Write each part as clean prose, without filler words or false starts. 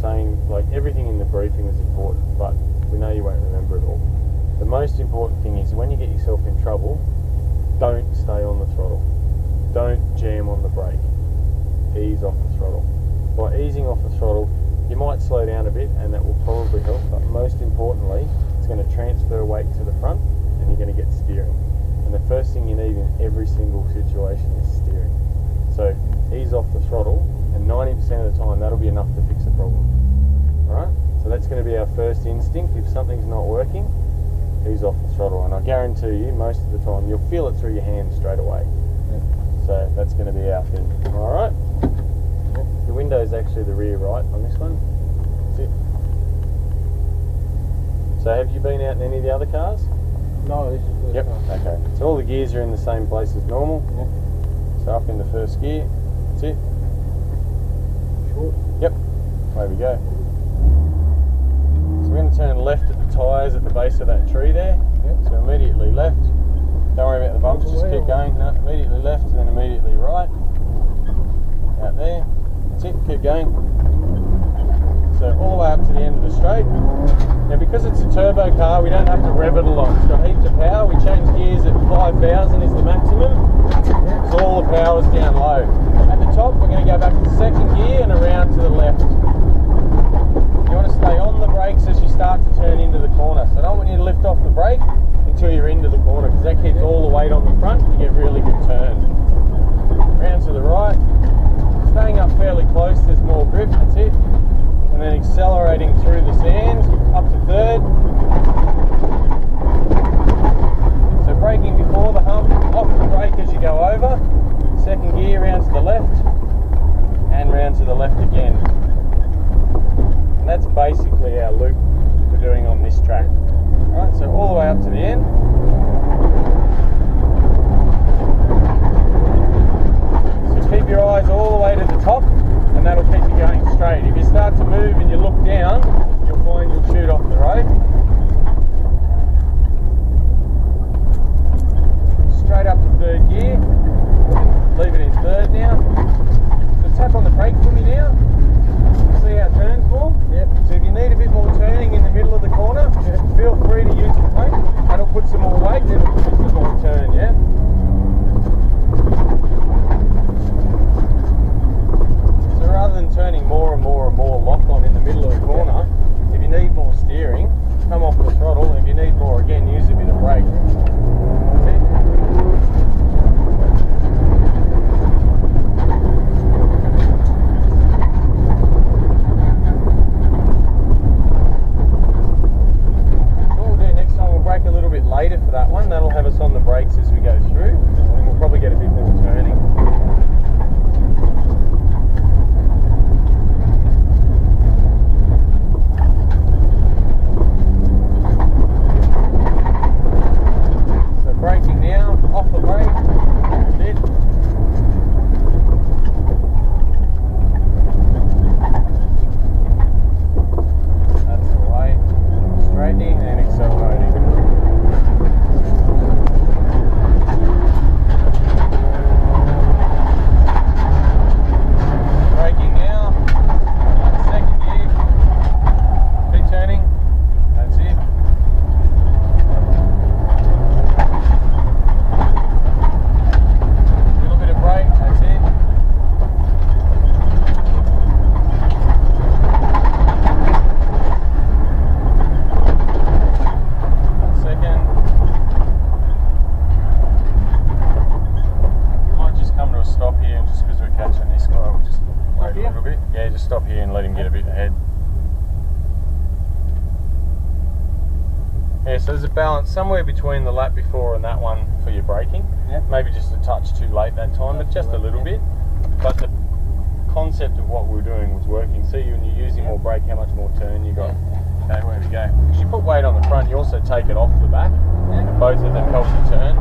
saying, like, everything in the briefing is important, but we know you won't remember it all. The most important thing is when you get yourself in trouble, don't stay on the throttle. Don't jam on the brake. Ease off the throttle. By easing off the throttle, you might slow down a bit, and that will probably help, but most importantly, it's going to transfer weight to the front, and you're going to get steering. And the first thing you need in every single situation is steering. So ease off the throttle, and 90% of the time that'll be enough to fix the problem. Alright? So that's going to be our first instinct. If something's not working, ease off the throttle, and I guarantee you most of the time you'll feel it through your hands straight away. Yep. So that's going to be our thing. Alright? Yep. The window's actually the rear right on this one. That's it. So have you been out in any of the other cars? No, this is the first Yep. Okay. So all the gears are in the same place as normal. Yep. So up in the first gear. That's it. Short. Yep. Away we go. So we're going to turn left at the tyres at the base of that tree there. Yep. So immediately left. Don't worry about the bumps, just keep going. No, immediately left and then immediately right. Out there. That's it, keep going. So all the way up to the end of the straight. Now because it's a turbo car, we don't have to rev it along. It's got heaps of power. We change gears at 5,000 is the maximum. So all the power's down low. At the top, we're going to go back to second gear and around to the left. You want to stay on the brakes as you start to turn into the corner. So I don't want you to lift off the brake until you're into the corner, because that keeps all the weight on the front. You get really good turn. Round to the right. Staying up fairly close, there's more grip, that's it. And then accelerating through the sand, up to third. So braking before the hump, off the brake as you go over. Second gear, round to the left. And round to the left again. And that's basically our loop we're doing on this track. Alright, so all the way up to the end. So keep your eyes all the way to the top, and that'll keep you going straight. If you start to move and you look down, you'll find you'll shoot off the road. Straight up to third gear. Leave it in third now. So tap on the brake for me now. See how it turns more? Yep. So if you need a bit more turning in the middle of the corner, feel free to use the brake. That'll put some more weight and it'll give some more turn, yeah? So rather than turning more and more and more lock on in the middle of the corner, if you need more steering, come off the throttle, and if you need more again, use a bit of brake. Later for that one, that'll have us on the brakes as we go through, and we'll probably get a bit more turning. So braking now, off the brake, that's it. That's the way, straightening and accelerating. Stop here and let him get a bit ahead. Yeah, so there's a balance somewhere between the lap before and that one for your braking. Yep. Maybe just a touch too late that time, but just a little bit. But the concept of what we were doing was working. See, when you're using more brake, how much more turn you got. Okay, where we go. Because you put weight on the front, you also take it off the back, and both of them help you turn.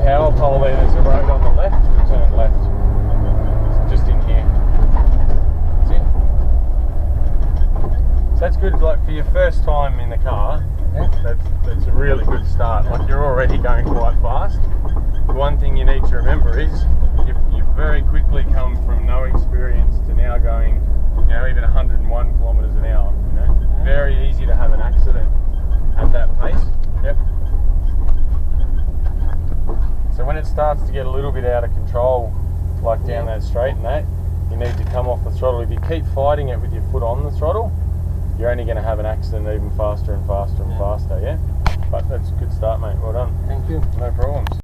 power pole there, there's a road on the left, turn left. It's just in here. That's it. So that's good, like for your first time in the car, Yeah. that's a really good start. Like you're already going quite fast. The one thing you need to remember is you've very quickly come from no experience to now going, even 101 kilometres an hour. Very easy to have an accident at that pace. Yep. So when it starts to get a little bit out of control, like down that straight and that, you need to come off the throttle. If you keep fighting it with your foot on the throttle, you're only going to have an accident even faster and faster and faster, yeah? But that's a good start, mate. Well done. Thank you. No problems.